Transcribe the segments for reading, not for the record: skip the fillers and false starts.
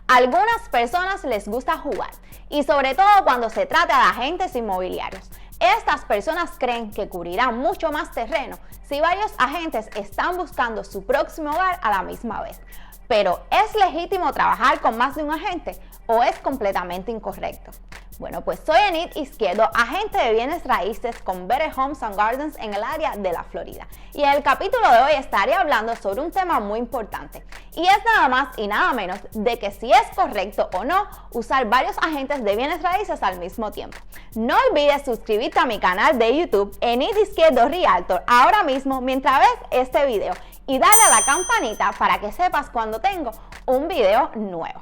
Algunas personas les gusta jugar y sobre todo cuando se trata de agentes inmobiliarios. Estas personas creen que cubrirán mucho más terreno si varios agentes están buscando su próximo hogar a la misma vez. Pero, ¿es legítimo trabajar con más de un agente o es completamente incorrecto? Bueno, pues soy Enid Izquierdo, agente de bienes raíces con Better Homes and Gardens en el área de la Florida. Y en el capítulo de hoy estaré hablando sobre un tema muy importante. Y es nada más y nada menos de que si es correcto o no usar varios agentes de bienes raíces al mismo tiempo. No olvides suscribirte a mi canal de YouTube, Enid Izquierdo Realtor, ahora mismo mientras ves este video. Y dale a la campanita para que sepas cuando tengo un video nuevo.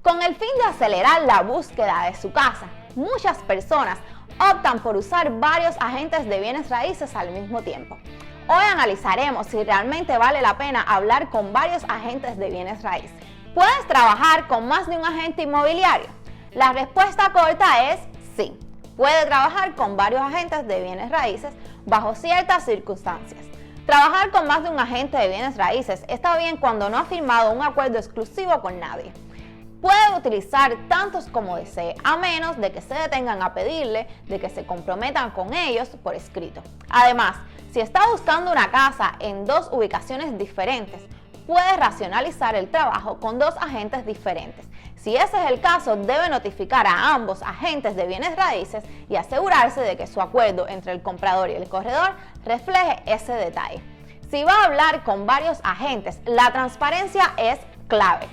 Con el fin de acelerar la búsqueda de su casa, muchas personas optan por usar varios agentes de bienes raíces al mismo tiempo. Hoy analizaremos si realmente vale la pena hablar con varios agentes de bienes raíces. ¿Puedes trabajar con más de un agente inmobiliario? La respuesta corta es sí. Puede trabajar con varios agentes de bienes raíces bajo ciertas circunstancias. Trabajar con más de un agente de bienes raíces está bien cuando no ha firmado un acuerdo exclusivo con nadie. Puede utilizar tantos como desee, a menos de que se detengan a pedirle de que se comprometan con ellos por escrito. Además, si está buscando una casa en dos ubicaciones diferentes, puede racionalizar el trabajo con dos agentes diferentes. Si ese es el caso, debe notificar a ambos agentes de bienes raíces y asegurarse de que su acuerdo entre el comprador y el corredor refleje ese detalle. Si va a hablar con varios agentes, la transparencia es clave.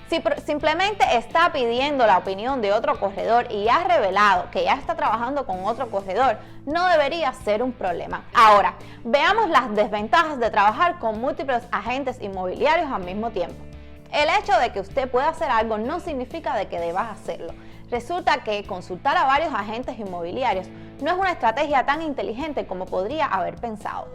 Si simplemente está pidiendo la opinión de otro corredor y ha revelado que ya está trabajando con otro corredor, no debería ser un problema. Ahora, veamos las desventajas de trabajar con múltiples agentes inmobiliarios al mismo tiempo. El hecho de que usted pueda hacer algo no significa de que debas hacerlo. Resulta que consultar a varios agentes inmobiliarios no es una estrategia tan inteligente como podría haber pensado.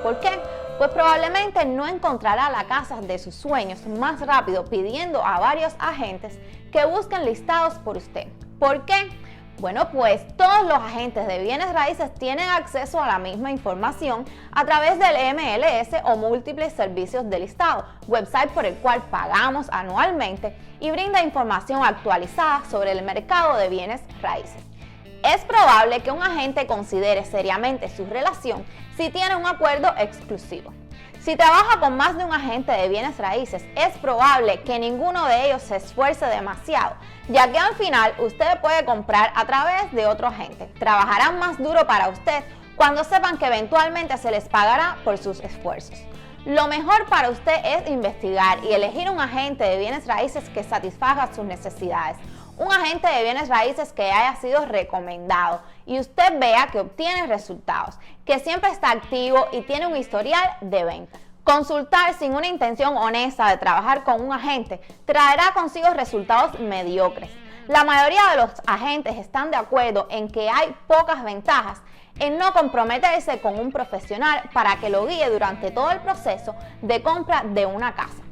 ¿Por qué? Pues probablemente no encontrará la casa de sus sueños más rápido pidiendo a varios agentes que busquen listados por usted. ¿Por qué? Bueno, pues todos los agentes de bienes raíces tienen acceso a la misma información a través del MLS o múltiples servicios de listado, website por el cual pagamos anualmente y brinda información actualizada sobre el mercado de bienes raíces. Es probable que un agente considere seriamente su relación si tiene un acuerdo exclusivo. Si trabaja con más de un agente de bienes raíces, es probable que ninguno de ellos se esfuerce demasiado, ya que al final usted puede comprar a través de otro agente. Trabajarán más duro para usted cuando sepan que eventualmente se les pagará por sus esfuerzos. Lo mejor para usted es investigar y elegir un agente de bienes raíces que satisfaga sus necesidades. Un agente de bienes raíces que haya sido recomendado y usted vea que obtiene resultados, que siempre está activo y tiene un historial de venta. Consultar sin una intención honesta de trabajar con un agente traerá consigo resultados mediocres. La mayoría de los agentes están de acuerdo en que hay pocas ventajas en no comprometerse con un profesional para que lo guíe durante todo el proceso de compra de una casa.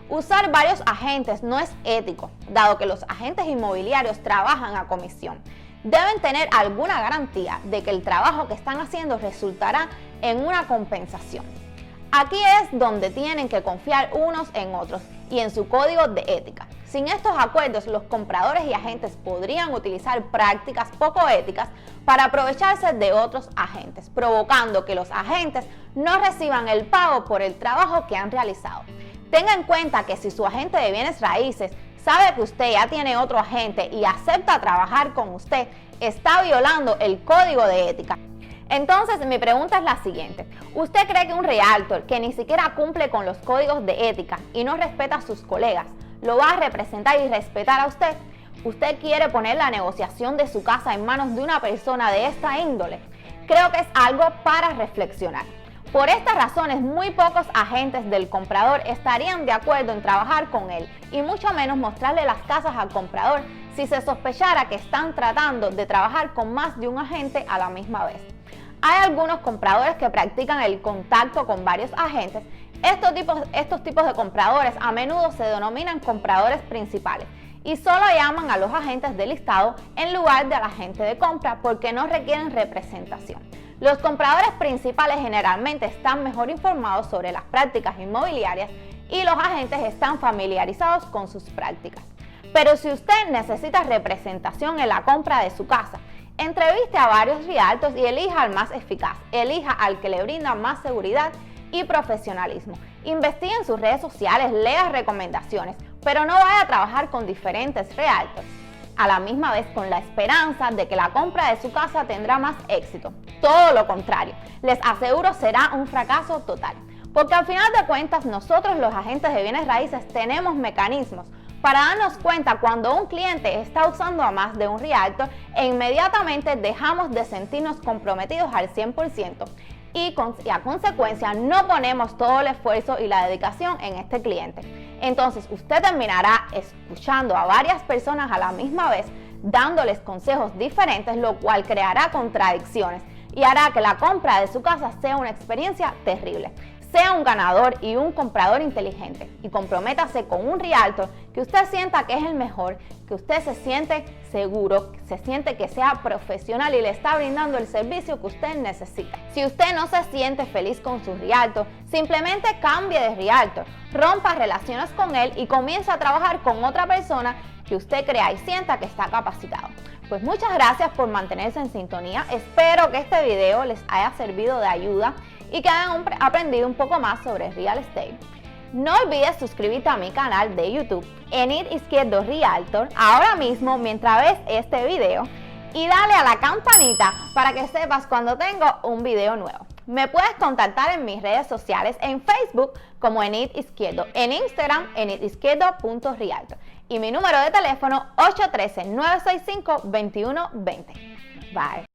Usar varios agentes no es ético, dado que los agentes inmobiliarios trabajan a comisión. Deben tener alguna garantía de que el trabajo que están haciendo resultará en una compensación. Aquí es donde tienen que confiar unos en otros y en su código de ética. Sin estos acuerdos, los compradores y agentes podrían utilizar prácticas poco éticas para aprovecharse de otros agentes, provocando que los agentes no reciban el pago por el trabajo que han realizado. Tenga en cuenta que si su agente de bienes raíces sabe que usted ya tiene otro agente y acepta trabajar con usted, está violando el código de ética. Entonces, mi pregunta es la siguiente. ¿Usted cree que un realtor que ni siquiera cumple con los códigos de ética y no respeta a sus colegas, lo va a representar y respetar a usted? ¿Usted quiere poner la negociación de su casa en manos de una persona de esta índole? Creo que es algo para reflexionar. Por estas razones, muy pocos agentes del comprador estarían de acuerdo en trabajar con él y mucho menos mostrarle las casas al comprador si se sospechara que están tratando de trabajar con más de un agente a la misma vez. Hay algunos compradores que practican el contacto con varios agentes. Estos tipos de compradores a menudo se denominan compradores principales y solo llaman a los agentes de listado en lugar de al agente de compra porque no requieren representación. Los compradores principales generalmente están mejor informados sobre las prácticas inmobiliarias y los agentes están familiarizados con sus prácticas. Pero si usted necesita representación en la compra de su casa, entreviste a varios realtors y elija al más eficaz, elija al que le brinda más seguridad y profesionalismo. Investigue en sus redes sociales, lea recomendaciones, pero no vaya a trabajar con diferentes realtors a la misma vez con la esperanza de que la compra de su casa tendrá más éxito. Todo lo contrario, les aseguro será un fracaso total. Porque al final de cuentas nosotros los agentes de bienes raíces tenemos mecanismos para darnos cuenta cuando un cliente está usando a más de un realtor e inmediatamente dejamos de sentirnos comprometidos al 100% y a consecuencia no ponemos todo el esfuerzo y la dedicación en este cliente. Entonces usted terminará escuchando a varias personas a la misma vez, dándoles consejos diferentes, lo cual creará contradicciones y hará que la compra de su casa sea una experiencia terrible. Sea un ganador y un comprador inteligente y comprométase con un realtor que usted sienta que es el mejor, que usted se siente seguro, se siente que sea profesional y le está brindando el servicio que usted necesita. Si usted no se siente feliz con su realtor, simplemente cambie de realtor, rompa relaciones con él y comience a trabajar con otra persona que usted crea y sienta que está capacitado. Pues muchas gracias por mantenerse en sintonía. Espero que este video les haya servido de ayuda y que hayan aprendido un poco más sobre real estate. No olvides suscribirte a mi canal de YouTube, Enid Izquierdo Realtor, ahora mismo mientras ves este video y dale a la campanita para que sepas cuando tengo un video nuevo. Me puedes contactar en mis redes sociales, en Facebook como Enid Izquierdo, en Instagram enidizquierdo.realtor y mi número de teléfono 813-965-2120. Bye.